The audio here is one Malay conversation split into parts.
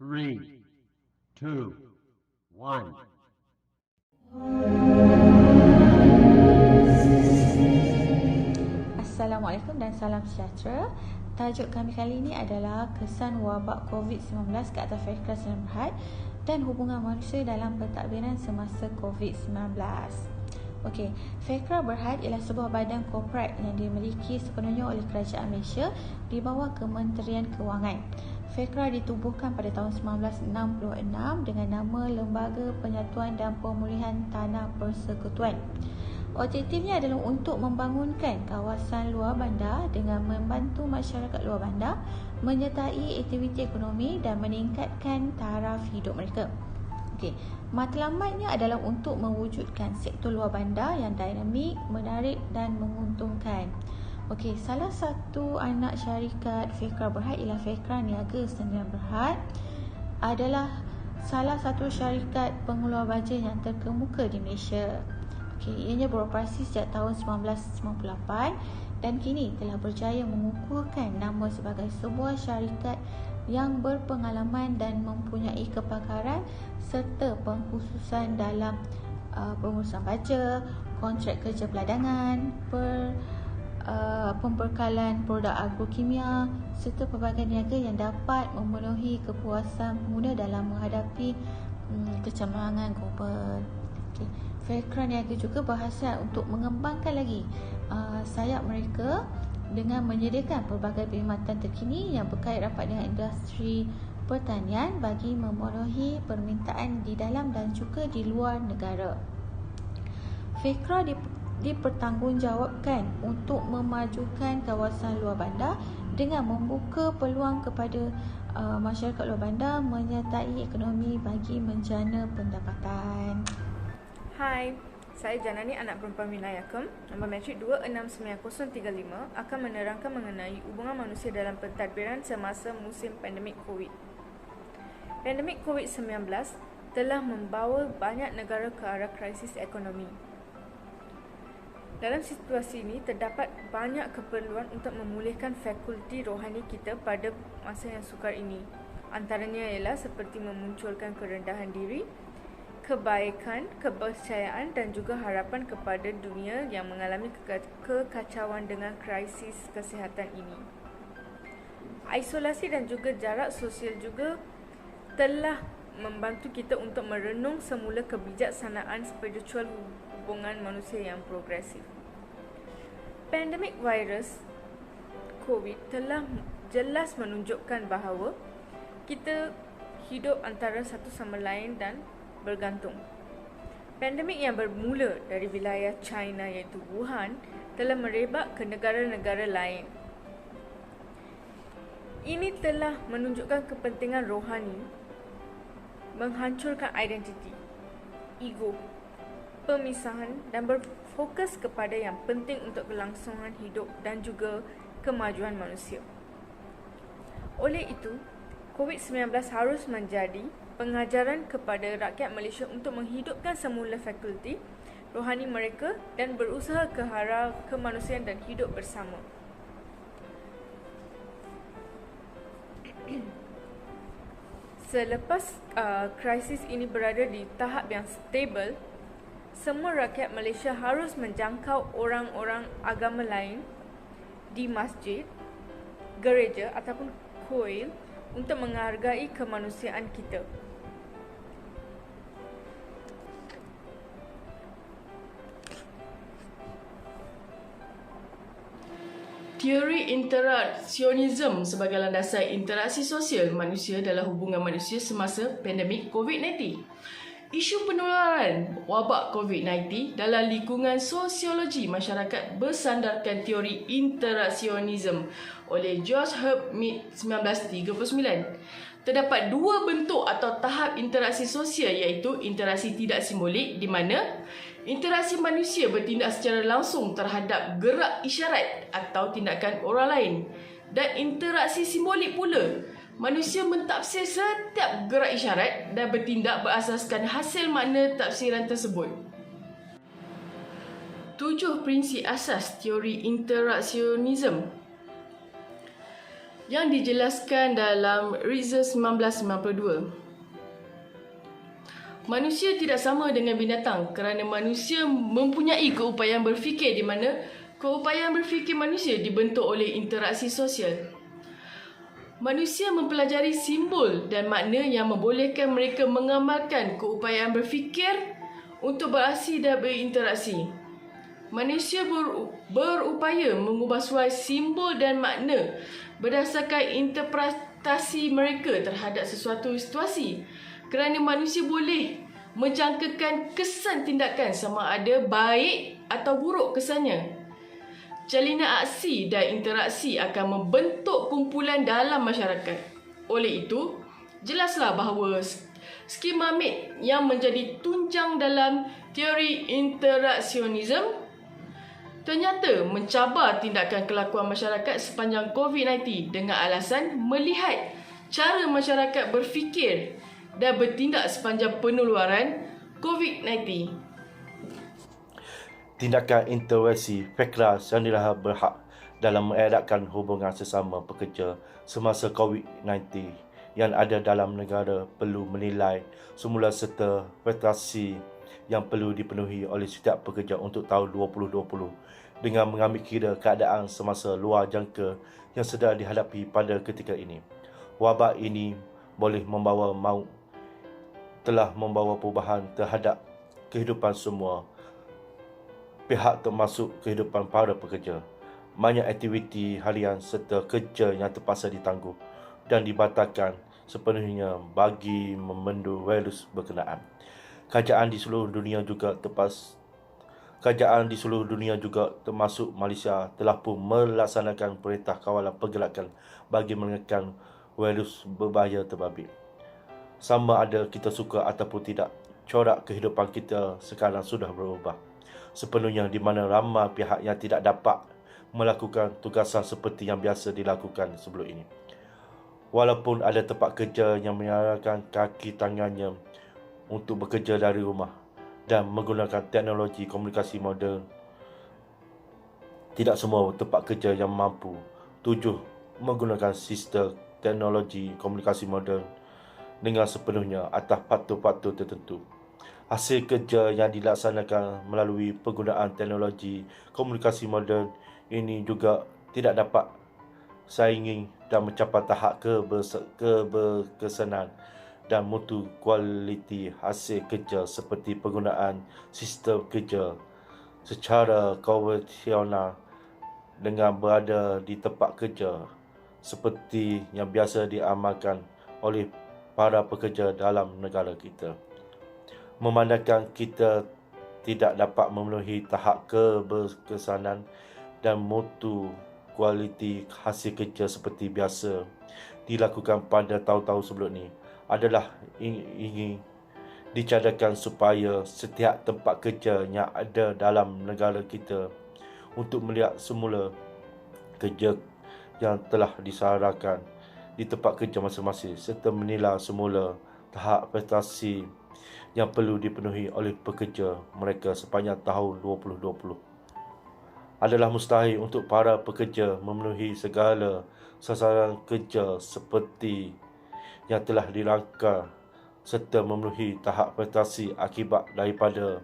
3, 2, 1. Assalamualaikum dan salam sejahtera. Tajuk kami kali ini adalah kesan wabak COVID-19 ke atas Fekra Sdn Bhd dan hubungan manusia dalam pentadbiran semasa COVID-19. Okey, Fekra Berhad ialah sebuah badan korporat yang dimiliki sepenuhnya oleh Kerajaan Malaysia di bawah Kementerian Kewangan. Fekra ditubuhkan pada tahun 1966 dengan nama Lembaga Penyatuan dan Pemulihan Tanah Persekutuan. Objektifnya adalah untuk membangunkan kawasan luar bandar dengan membantu masyarakat luar bandar menyertai aktiviti ekonomi dan meningkatkan taraf hidup mereka. Okey, matlamatnya adalah untuk mewujudkan sektor luar bandar yang dinamik, menarik dan menguntungkan. Okey, salah satu anak syarikat Fekra Berhad ialah Fekra Niaga Sdn Bhd, adalah salah satu syarikat pengeluar baja yang terkemuka di Malaysia. Okey, ianya beroperasi sejak tahun 1998 dan kini telah berjaya mengukuhkan nama sebagai sebuah syarikat yang berpengalaman dan mempunyai kepakaran serta pengkhususan dalam pengurusan baja, kontrak kerja peladangan, pembekalan produk agrokimia serta pelbagai niaga yang dapat memenuhi kepuasan pengguna dalam menghadapi kecemerlangan global. Okay. Fekra Niaga juga berhasrat untuk mengembangkan lagi sayap mereka dengan menyediakan pelbagai perkhidmatan terkini yang berkait rapat dengan industri pertanian bagi memenuhi permintaan di dalam dan juga di luar negara. Fekra dipertanggungjawabkan untuk memajukan kawasan luar bandar dengan membuka peluang kepada masyarakat luar bandar menyertai ekonomi bagi menjana pendapatan. Hai, saya Janani, anak perempuan wilayah KEM, nombor matrik 269035, akan menerangkan mengenai hubungan manusia dalam pentadbiran semasa musim pandemik COVID. Pandemik COVID-19 telah membawa banyak negara ke arah krisis ekonomi. Dalam situasi ini, terdapat banyak keperluan untuk memulihkan fakulti rohani kita pada masa yang sukar ini. Antaranya ialah seperti memunculkan kerendahan diri, kebaikan, kepercayaan dan juga harapan kepada dunia yang mengalami kekacauan dengan krisis kesihatan ini. Isolasi dan juga jarak sosial juga telah membantu kita untuk merenung semula kebijaksanaan spiritual hubungan manusia yang progresif. Pandemik virus COVID telah jelas menunjukkan bahawa kita hidup antara satu sama lain dan bergantung. Pandemik yang bermula dari wilayah China iaitu Wuhan telah merebak ke negara-negara lain. Ini telah menunjukkan kepentingan rohani menghancurkan identiti, ego, pemisahan dan berfokus kepada yang penting untuk kelangsungan hidup dan juga kemajuan manusia. Oleh itu, COVID-19 harus menjadi pengajaran kepada rakyat Malaysia untuk menghidupkan semula fakulti rohani mereka dan berusaha ke arah kemanusiaan dan hidup bersama. Selepas krisis ini berada di tahap yang stabil, semua rakyat Malaysia harus menjangkau orang-orang agama lain di masjid, gereja ataupun kuil untuk menghargai kemanusiaan kita. Teori interaksionisme sebagai landasan interaksi sosial manusia dalam hubungan manusia semasa pandemik COVID-19. Isu penularan wabak COVID-19 dalam lingkungan sosiologi masyarakat bersandarkan teori interaksionisme oleh George Herpmet 1939. Terdapat dua bentuk atau tahap interaksi sosial iaitu interaksi tidak simbolik di mana interaksi manusia bertindak secara langsung terhadap gerak isyarat atau tindakan orang lain, dan interaksi simbolik pula. Manusia mentafsir setiap gerak isyarat dan bertindak berasaskan hasil makna tafsiran tersebut. 7 prinsip asas teori interaksionisme. yang dijelaskan dalam Rizal 1992. Manusia tidak sama dengan binatang kerana manusia mempunyai keupayaan berfikir di mana keupayaan berfikir manusia dibentuk oleh interaksi sosial. Manusia mempelajari simbol dan makna yang membolehkan mereka mengamalkan keupayaan berfikir untuk beraksi dan berinteraksi. Manusia berupaya mengubah suai simbol dan makna berdasarkan interpretasi mereka terhadap sesuatu situasi kerana manusia boleh menjangkakan kesan tindakan sama ada baik atau buruk kesannya. Jalinan aksi dan interaksi akan membentuk kumpulan dalam masyarakat. Oleh itu, jelaslah bahawa skema MIT yang menjadi tunjang dalam teori interaksionisme ternyata mencabar tindakan kelakuan masyarakat sepanjang COVID-19 dengan alasan melihat cara masyarakat berfikir dan bertindak sepanjang penularan COVID-19. Tindakan interaksi fikiran sendirilah berhak dalam mengeratkan hubungan sesama pekerja semasa COVID-19 yang ada dalam negara perlu menilai semula serta prestasi yang perlu dipenuhi oleh setiap pekerja untuk tahun 2020 dengan mengambil kira keadaan semasa luar jangka yang sedang dihadapi pada ketika ini. Wabak ini boleh membawa maut, telah membawa perubahan terhadap kehidupan semua pihak termasuk kehidupan para pekerja. Banyak aktiviti harian serta kerja yang terpaksa ditangguh dan dibatalkan sepenuhnya bagi memandu virus berkenaan. Kerajaan di seluruh dunia juga termasuk Malaysia telah pun melaksanakan perintah kawalan pergerakan bagi menekan virus berbahaya terbabit. Sama ada kita suka ataupun tidak, corak kehidupan kita sekarang sudah berubah sepenuhnya di mana ramai pihak yang tidak dapat melakukan tugasan seperti yang biasa dilakukan sebelum ini. Walaupun ada tempat kerja yang menyarankan kaki tangannya untuk bekerja dari rumah dan menggunakan teknologi komunikasi moden, tidak semua tempat kerja yang mampu menggunakan sistem teknologi komunikasi moden dengan sepenuhnya atas faktor-faktor tertentu. Hasil kerja yang dilaksanakan melalui penggunaan teknologi komunikasi moden ini juga tidak dapat saingi dan mencapai tahap keberkesanan dan mutu kualiti hasil kerja seperti penggunaan sistem kerja secara konvensional dengan berada di tempat kerja seperti yang biasa diamalkan oleh para pekerja dalam negara kita. Memandangkan kita tidak dapat memenuhi tahap keberkesanan dan mutu kualiti hasil kerja seperti biasa dilakukan pada tahun-tahun sebelum ini adalah ingin dicadangkan supaya setiap tempat kerja yang ada dalam negara kita untuk melihat semula kerja yang telah disarahkan di tempat kerja masing-masing serta menilai semula tahap prestasi yang perlu dipenuhi oleh pekerja mereka sepanjang tahun 2020. Adalah mustahil untuk para pekerja memenuhi segala sasaran kerja seperti yang telah dirangka serta memenuhi tahap prestasi akibat daripada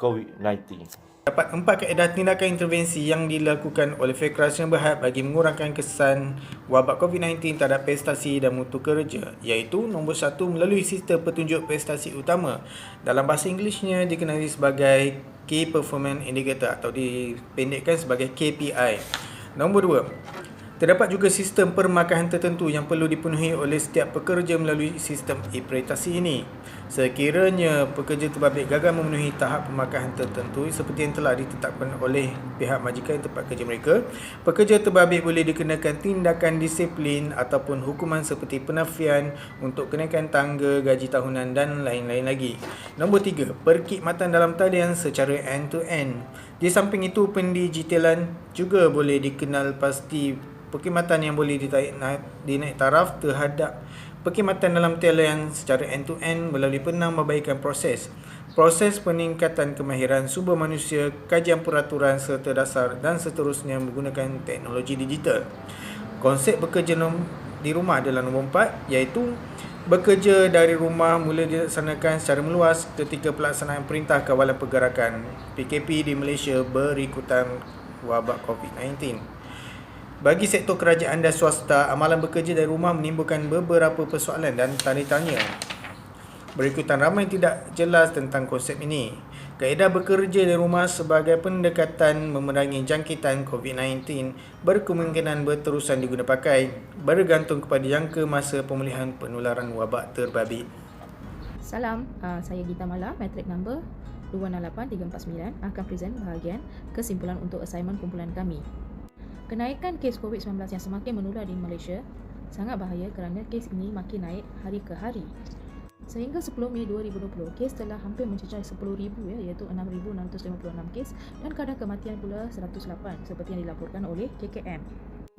COVID-19. Dapat 4 kaedah tindakan intervensi yang dilakukan oleh Federasi Berhad bagi mengurangkan kesan wabak COVID-19 terhadap prestasi dan mutu kerja, iaitu nombor 1 melalui sistem petunjuk prestasi utama. Dalam bahasa Inggerisnya dikenali sebagai Key Performance Indicator atau dipendekkan sebagai KPI. Nombor 2, terdapat juga sistem permakahan tertentu yang perlu dipenuhi oleh setiap pekerja melalui sistem prestasi ini. Sekiranya pekerja terbabit gagal memenuhi tahap pemakahan tertentu seperti yang telah ditetapkan oleh pihak majikan tempat kerja mereka, pekerja terbabit boleh dikenakan tindakan disiplin ataupun hukuman seperti penafian untuk kenaikan tangga, gaji tahunan dan lain-lain lagi. Nombor 3, perkhidmatan dalam talian secara end-to-end. Di samping itu, pendigitalan juga boleh dikenal pasti perkhidmatan yang boleh dinaik taraf terhadap perkhidmatan dalam talian secara end-to-end melalui penambahbaikan proses peningkatan kemahiran sumber manusia, kajian peraturan serta dasar dan seterusnya menggunakan teknologi digital. Konsep bekerja di rumah adalah nombor 4, iaitu bekerja dari rumah mula dilaksanakan secara meluas ketika pelaksanaan Perintah Kawalan Pergerakan PKP di Malaysia berikutan wabak COVID-19. Bagi sektor kerajaan dan swasta, amalan bekerja dari rumah menimbulkan beberapa persoalan dan tanda tanya. Berikutan ramai tidak jelas tentang konsep ini. Kaedah bekerja dari rumah sebagai pendekatan memerangi jangkitan COVID-19 berkemungkinan berterusan diguna pakai bergantung kepada jangka masa pemulihan penularan wabak terbabit. Salam, saya Gita Mala, matrik number 268349 akan present bahagian kesimpulan untuk assignment kumpulan kami. Kenaikan kes COVID-19 yang semakin menular di Malaysia sangat bahaya kerana kes ini makin naik hari ke hari. Sehingga 10 Mei 2020, kes telah hampir mencecah 10,000 iaitu 6,656 kes dan kadar kematian pula 108 seperti yang dilaporkan oleh KKM.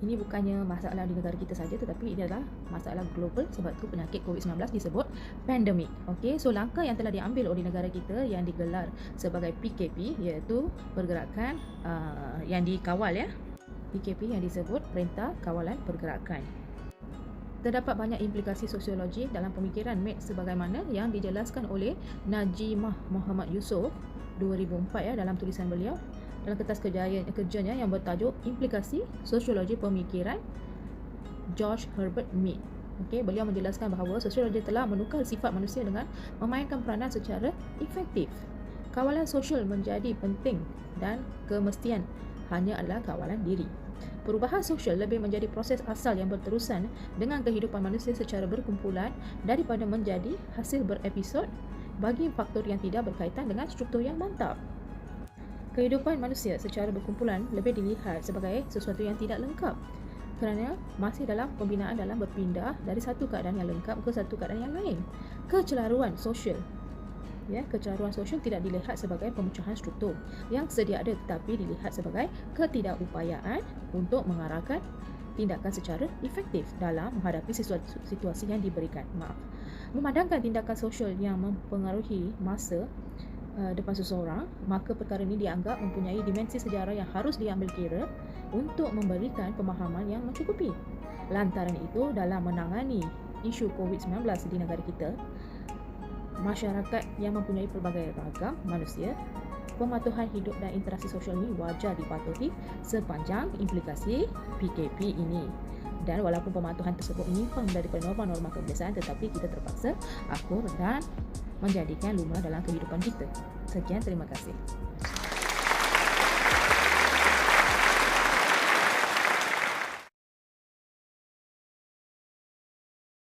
Ini bukannya masalah di negara kita saja tetapi ini adalah masalah global sebab tu penyakit COVID-19 disebut pandemik. Okey, so langkah yang telah diambil oleh negara kita yang digelar sebagai PKP iaitu pergerakan yang dikawal PKP yang disebut Perintah Kawalan Pergerakan. Terdapat banyak implikasi sosiologi dalam pemikiran MED sebagaimana yang dijelaskan oleh Najimah Muhammad Yusof 2004 dalam tulisan beliau dalam kertas kerjanya yang bertajuk Implikasi Sosiologi Pemikiran George Herbert Mead. Okey, beliau menjelaskan bahawa sosiologi telah menukar sifat manusia dengan memainkan peranan secara efektif. Kawalan sosial menjadi penting dan kemestian hanya adalah kawalan diri. Perubahan sosial lebih menjadi proses asal yang berterusan dengan kehidupan manusia secara berkumpulan daripada menjadi hasil berepisod bagi faktor yang tidak berkaitan dengan struktur yang mantap. Kehidupan manusia secara berkumpulan lebih dilihat sebagai sesuatu yang tidak lengkap kerana masih dalam pembinaan dalam berpindah dari satu keadaan yang lengkap ke satu keadaan yang lain. Kecelaruan sosial tidak dilihat sebagai pemecahan struktur yang sedia ada tetapi dilihat sebagai ketidakupayaan untuk mengarahkan tindakan secara efektif dalam menghadapi situasi yang diberikan. Memandangkan tindakan sosial yang mempengaruhi masa depan seseorang, maka perkara ini dianggap mempunyai dimensi sejarah yang harus diambil kira untuk memberikan pemahaman yang mencukupi. Lantaran itu, dalam menangani isu COVID-19 di negara kita, masyarakat yang mempunyai pelbagai ragam manusia, pematuhan hidup dan interaksi sosial ini wajar dipatuhi sepanjang implikasi PKP ini. Dan walaupun pematuhan tersebut menyimpang daripada norma-norma kebiasaan, tetapi kita terpaksa akur dan menjadikan lumrah dalam kehidupan kita. Sekian, terima kasih.